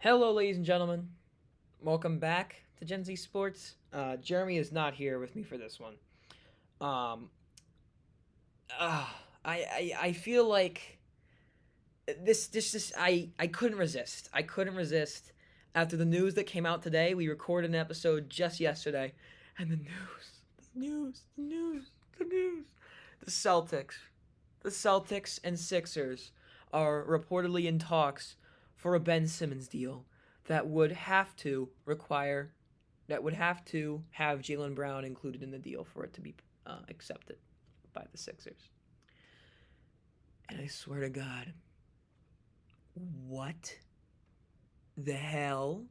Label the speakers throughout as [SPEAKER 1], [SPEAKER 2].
[SPEAKER 1] Hello, ladies and gentlemen. Welcome back to Gen Z Sports. Jeremy is not here with me for this one. Um, uh, I feel like I couldn't resist. I couldn't resist after the news that came out today. We recorded an episode just yesterday, and the news. The Celtics and Sixers are reportedly in talks for a Ben Simmons deal that would have to require that would have to have Jaylen Brown included in the deal for it to be accepted by the Sixers. And I swear to God, what the hell?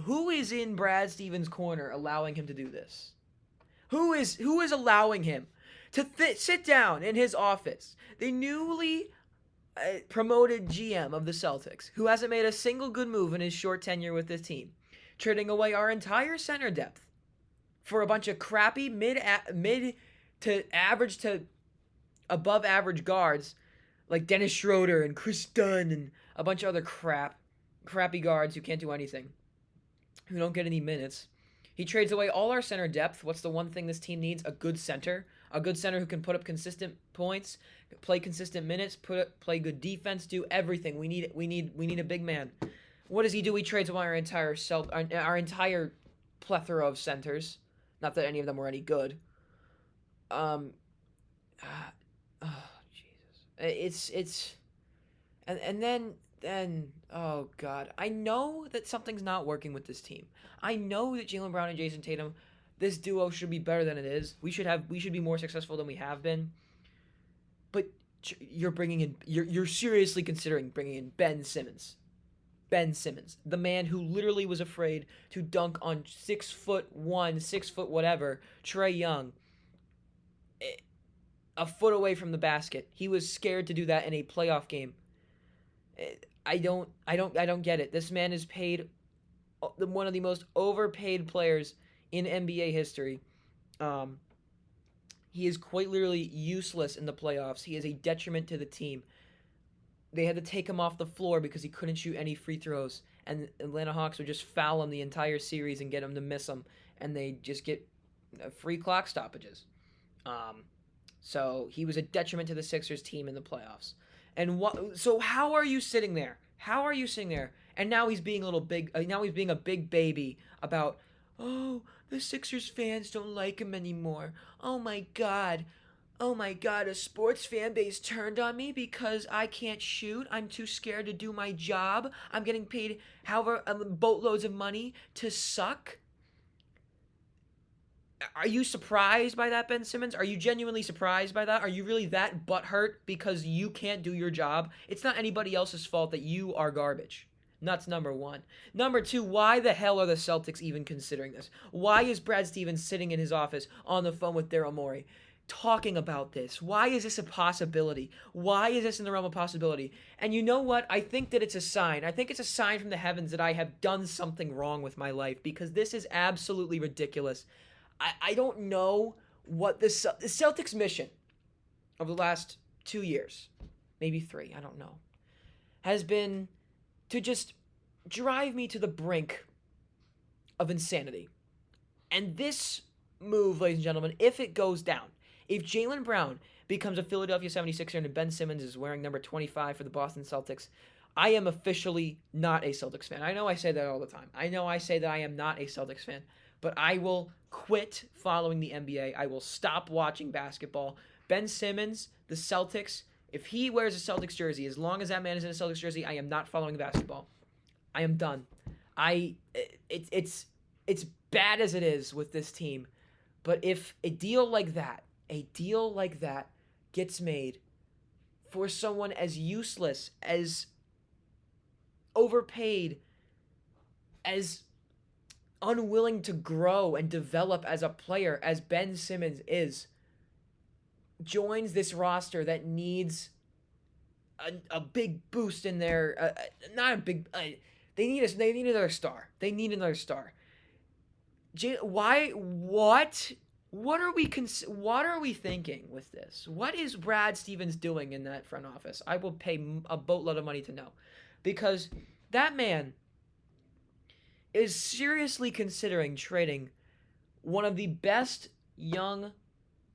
[SPEAKER 1] Who is in Brad Stevens' corner allowing him to do this? Who is allowing him to sit down in his office? The newly promoted GM of the Celtics, who hasn't made a single good move in his short tenure with this team, trading away our entire center depth for a bunch of crappy mid to average to above average guards like Dennis Schroeder and Chris Dunn and a bunch of other crappy guards who can't do anything, who don't get any minutes. He trades away all our center depth. What's the one thing this team needs? A good center. A good center who can put up consistent points, play consistent minutes, play good defense, do everything. We need a big man. What does he do? He trades away our entire plethora of centers. Not that any of them were any good. Oh Jesus. It's and then oh God. I know that something's not working with this team. I know that Jaylen Brown and Jason Tatum, this duo should be better than it is. We should be more successful than we have been. But you're seriously considering bringing in Ben Simmons. Ben Simmons, the man who literally was afraid to dunk on 6'1", 6 foot whatever, Trae Young, a foot away from the basket. He was scared to do that in a playoff game. I don't get it. This man is paid one of the most overpaid players in NBA history. He is quite literally useless in the playoffs. He is a detriment to the team. They had to take him off the floor because he couldn't shoot any free throws, and Atlanta Hawks would just foul him the entire series and get him to miss them, and they just get free clock stoppages. So he was a detriment to the Sixers team in the playoffs. And so how are you sitting there? How are you sitting there? And now he's being now he's being a big baby about, oh, the Sixers fans don't like him anymore. Oh my God, a sports fan base turned on me because I can't shoot. I'm too scared to do my job. I'm getting paid however boatloads of money to suck. Are you surprised by that, Ben Simmons? Are you genuinely surprised by that? Are you really that butthurt because you can't do your job? It's not anybody else's fault that you are garbage. That's number one. Number two, why the hell are the Celtics even considering this? Why is Brad Stevens sitting in his office on the phone with Daryl Morey talking about this? Why is this a possibility? Why is this in the realm of possibility? And you know what? I think that it's a sign. I think it's a sign from the heavens that I have done something wrong with my life, because this is absolutely ridiculous. I don't know what the Celtics mission of the last 2 years, maybe 3, I don't know, has been to just drive me to the brink of insanity. And this move, ladies and gentlemen, if it goes down, if Jaylen Brown becomes a Philadelphia 76er and Ben Simmons is wearing number 25 for the Boston Celtics, I am officially not a Celtics fan. I know I say that all the time. I know I say that I am not a Celtics fan, but I will quit following the NBA. I will stop watching basketball. Ben Simmons, the Celtics, if he wears a Celtics jersey, as long as that man is in a Celtics jersey, I am not following basketball. I am done. It's bad as it is with this team, but if a deal like that gets made for someone as useless, as overpaid, as unwilling to grow and develop as a player as Ben Simmons is, joins this roster that needs a big boost in their not a big they need another star. They need another star. What are we thinking with this? What is Brad Stevens doing in that front office? I will pay a boatload of money to know, because That man is seriously considering trading one of the best young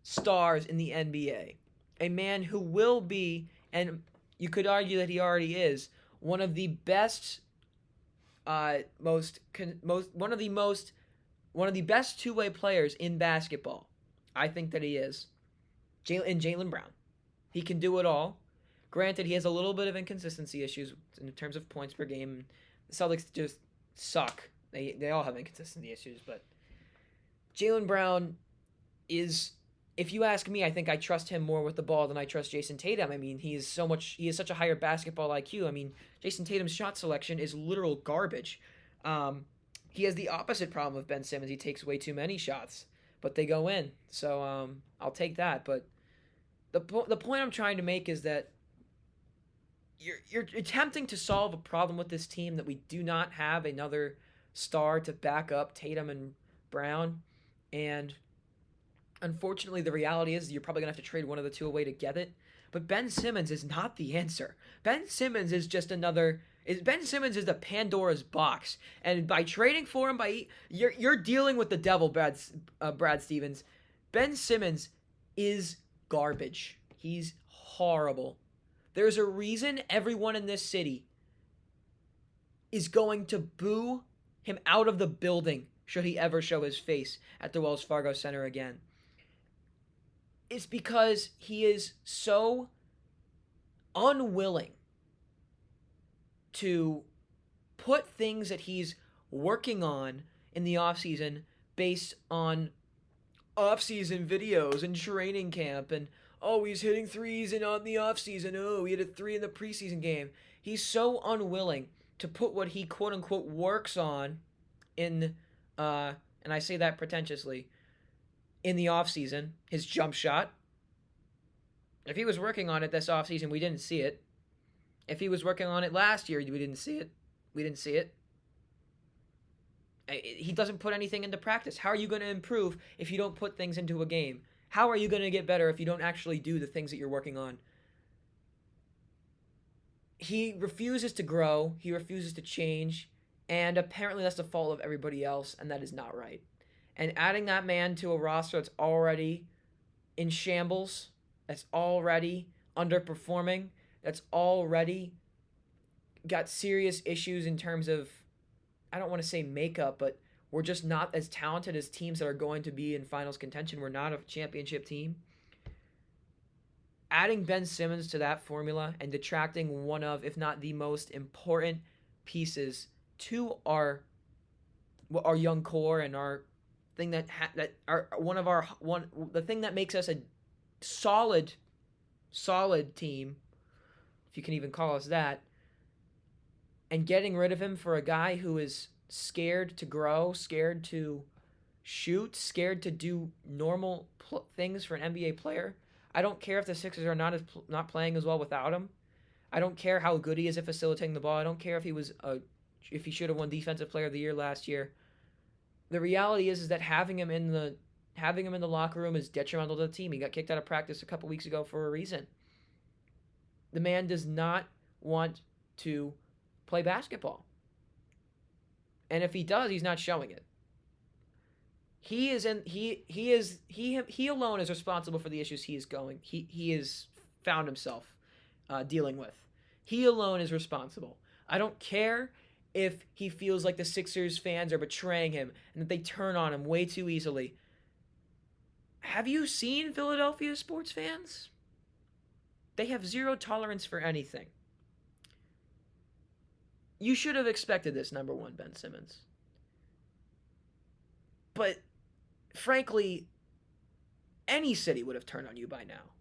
[SPEAKER 1] stars in the NBA. A man who will be, and you could argue that he already is, one of the best, one of the best two-way players in basketball. I think that he is. Jaylen Brown. He can do it all. Granted, he has a little bit of inconsistency issues in terms of points per game. The Celtics just suck. They all have inconsistency issues, but Jaylen Brown is, if you ask me, I think I trust him more with the ball than I trust Jason Tatum. I mean, he has such a higher basketball IQ. I mean, Jason Tatum's shot selection is literal garbage. He has the opposite problem with Ben Simmons. He takes way too many shots, but they go in. So I'll take that. But the point I'm trying to make is that you're attempting to solve a problem with this team that we do not have another star to back up Tatum and Brown. And unfortunately, the reality is you're probably going to have to trade one of the two away to get it. But Ben Simmons is not the answer. Ben Simmons is just Ben Simmons is the Pandora's box. And by trading for him, you're dealing with the devil, Brad Stevens. Ben Simmons is garbage. He's horrible. There's a reason everyone in this city is going to boo him out of the building should he ever show his face at the Wells Fargo Center again. It's because he is so unwilling to put things that he's working on in the offseason based on offseason videos and training camp and, oh, he's hitting threes on the offseason. Oh, he hit a three in the preseason game. He's so unwilling to put what he quote-unquote works on in, and I say that pretentiously, in the offseason, his jump shot. If he was working on it this offseason, we didn't see it. If he was working on it last year, we didn't see it. We didn't see it. He doesn't put anything into practice. How are you going to improve if you don't put things into a game? How are you going to get better if you don't actually do the things that you're working on? He refuses to grow. He refuses to change. And apparently that's the fault of everybody else, and that is not right. And adding that man to a roster that's already in shambles, that's already underperforming, that's already got serious issues in terms of, I don't want to say makeup, but we're just not as talented as teams that are going to be in finals contention. We're not a championship team. Adding Ben Simmons to that formula and detracting one of, if not the most important pieces to our young core and our thing the thing that makes us a solid team, if you can even call us that, and getting rid of him for a guy who is scared to grow, scared to shoot, scared to do normal things for an NBA player. I don't care if the Sixers are not playing as well without him. I don't care how good he is at facilitating the ball. I don't care if he should have won Defensive Player of the Year last year. The reality is that having him in the locker room is detrimental to the team. He got kicked out of practice a couple weeks ago for a reason. The man does not want to play basketball. And if he does, he's not showing it. He alone is responsible for the issues he has found himself dealing with. He alone is responsible. I don't care if he feels like the Sixers fans are betraying him and that they turn on him way too easily. Have you seen Philadelphia sports fans? They have zero tolerance for anything. You should have expected this, number one, Ben Simmons. But, frankly, any city would have turned on you by now.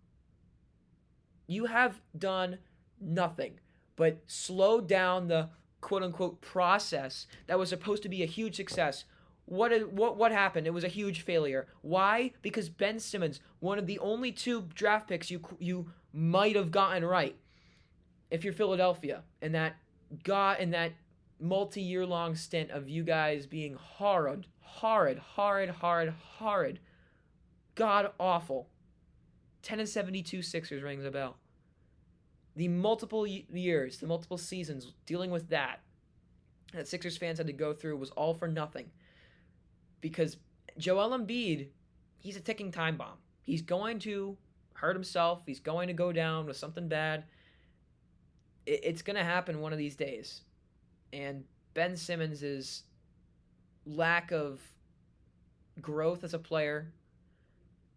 [SPEAKER 1] You have done nothing but slow down the quote-unquote process that was supposed to be a huge success. What happened? It was a huge failure. Why? Because Ben Simmons, one of the only two draft picks you might have gotten right, if you're Philadelphia, in that multi-year long stint of you guys being horrid, god awful. 10-72 Sixers rings a bell. The multiple years, the multiple seasons dealing with that that Sixers fans had to go through was all for nothing. Because Joel Embiid, he's a ticking time bomb. He's going to hurt himself. He's going to go down with something bad. It's going to happen one of these days. And Ben Simmons' lack of growth as a player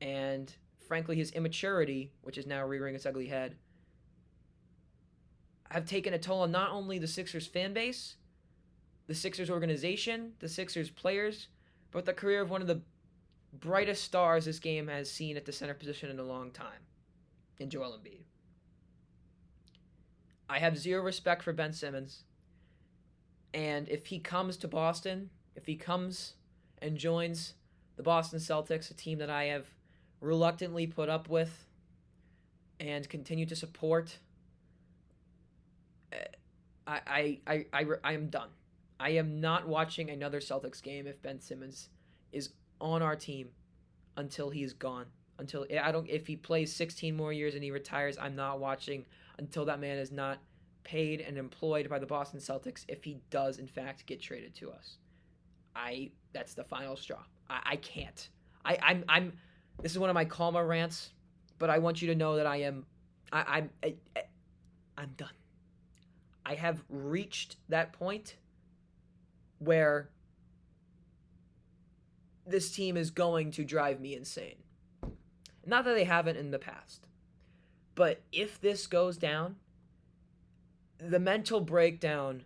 [SPEAKER 1] and, frankly, his immaturity, which is now rearing its ugly head, have taken a toll on not only the Sixers fan base, the Sixers organization, the Sixers players, but the career of one of the brightest stars this game has seen at the center position in a long time, in Joel Embiid. I have zero respect for Ben Simmons, and if he comes to Boston, if he comes and joins the Boston Celtics, a team that I have reluctantly put up with and continue to support, I am done. I am not watching another Celtics game if Ben Simmons is on our team until he is gone. If he plays 16 more years and he retires, I'm not watching until that man is not paid and employed by the Boston Celtics if he does in fact get traded to us. That's the final straw. I can't. I'm this is one of my calmer rants, but I want you to know that I'm done. I have reached that point where this team is going to drive me insane. Not that they haven't in the past, but if this goes down, the mental breakdown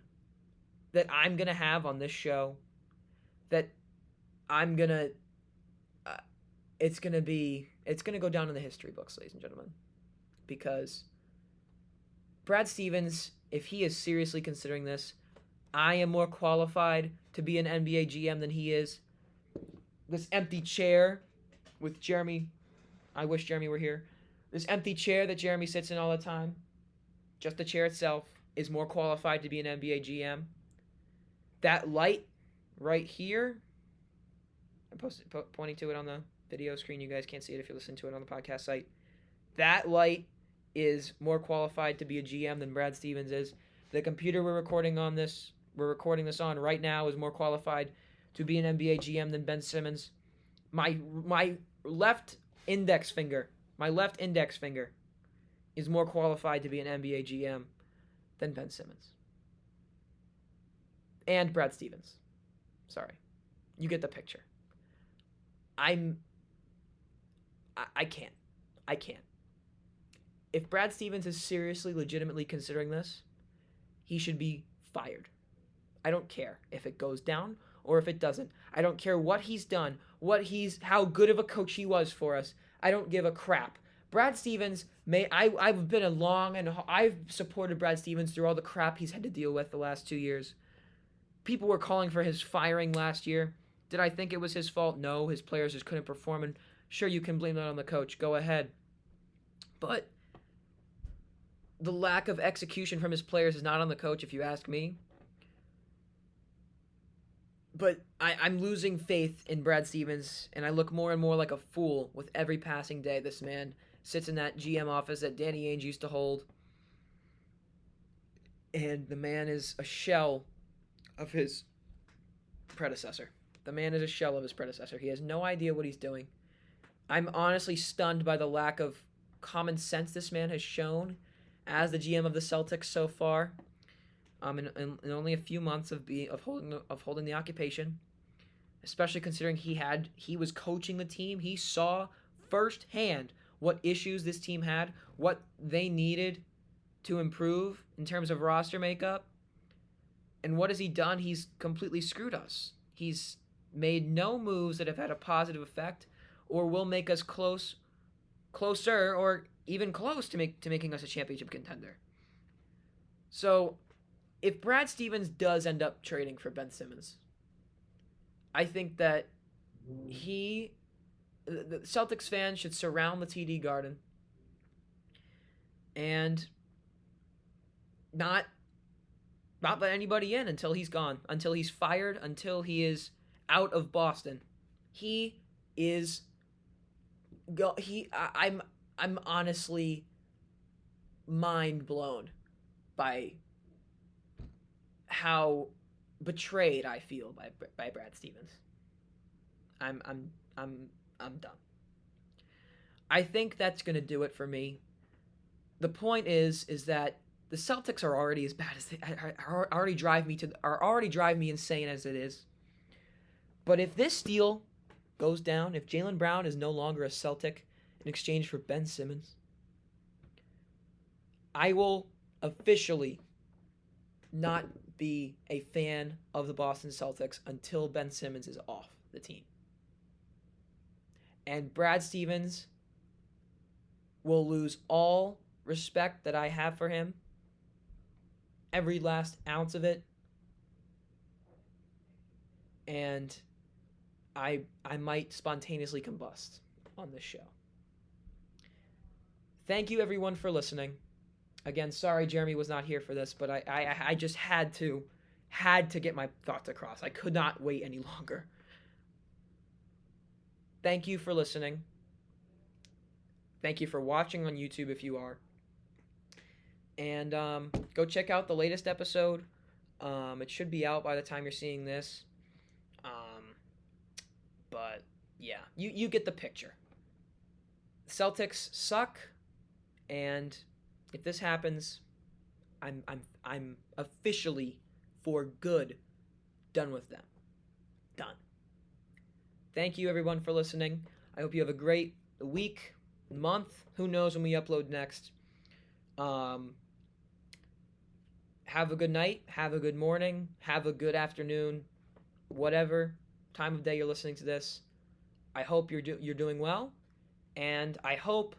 [SPEAKER 1] that I'm going to have on this show, that I'm going to, it's going to go down in the history books, ladies and gentlemen, because Brad Stevens, if he is seriously considering this, I am more qualified to be an NBA GM than he is. This empty chair with Jeremy, I wish Jeremy were here. This empty chair that Jeremy sits in all the time, just the chair itself, is more qualified to be an NBA GM. That light right here, I'm pointing to it on the video screen. You guys can't see it if you listen to it on the podcast site. That light is more qualified to be a GM than Brad Stevens is. The computer we're recording this on right now is more qualified to be an NBA GM than Ben Simmons. My left index finger is more qualified to be an NBA GM than Ben Simmons. And Brad Stevens. Sorry. You get the picture. I can't. If Brad Stevens is seriously, legitimately considering this, he should be fired. I don't care if it goes down or if it doesn't. I don't care what he's done, how good of a coach he was for us. I don't give a crap. Brad Stevens I've supported Brad Stevens through all the crap he's had to deal with the last 2 years. People were calling for his firing last year. Did I think it was his fault? No, his players just couldn't perform, and sure, you can blame that on the coach. Go ahead. But the lack of execution from his players is not on the coach, if you ask me. But I'm losing faith in Brad Stevens, and I look more and more like a fool with every passing day. This man sits in that GM office that Danny Ainge used to hold, and the man is a shell of his predecessor. He has no idea what he's doing. I'm honestly stunned by the lack of common sense this man has shown as the GM of the Celtics so far. In only a few months of holding the occupation, especially considering he was coaching the team. He saw firsthand what issues this team had, what they needed to improve in terms of roster makeup. And what has he done? He's completely screwed us. He's made no moves that have had a positive effect or will make us closer or even close to making us a championship contender. So if Brad Stevens does end up trading for Ben Simmons, I think that the Celtics fans should surround the TD Garden and not let anybody in until he's gone, until he's fired, until he is out of Boston. I'm honestly mind blown by how betrayed, I feel, by Brad Stevens. I'm I'm I'm done. I think that's gonna do it for me. The point is that the Celtics are already as bad as they are already drive me insane as it is. But if this deal goes down, if Jaylen Brown is no longer a Celtic in exchange for Ben Simmons, I will officially not be a fan of the Boston Celtics until Ben Simmons is off the team. And Brad Stevens will lose all respect that I have for him, every last ounce of it, and I might spontaneously combust on this show. Thank you everyone for listening. Again, sorry Jeremy was not here for this, but I just had to get my thoughts across. I could not wait any longer. Thank you for listening. Thank you for watching on YouTube if you are. And go check out the latest episode. It should be out by the time you're seeing this. But yeah, you get the picture. Celtics suck, and if this happens, I'm officially for good done with them. Done. Thank you everyone for listening. I hope you have a great week, month. Who knows when we upload next. Have a good night, have a good morning, have a good afternoon, whatever time of day you're listening to this. I hope you're doing well, and I hope,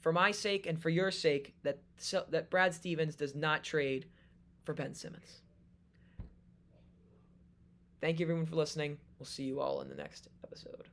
[SPEAKER 1] for my sake and for your sake, that Brad Stevens does not trade for Ben Simmons. Thank you everyone for listening. We'll see you all in the next episode.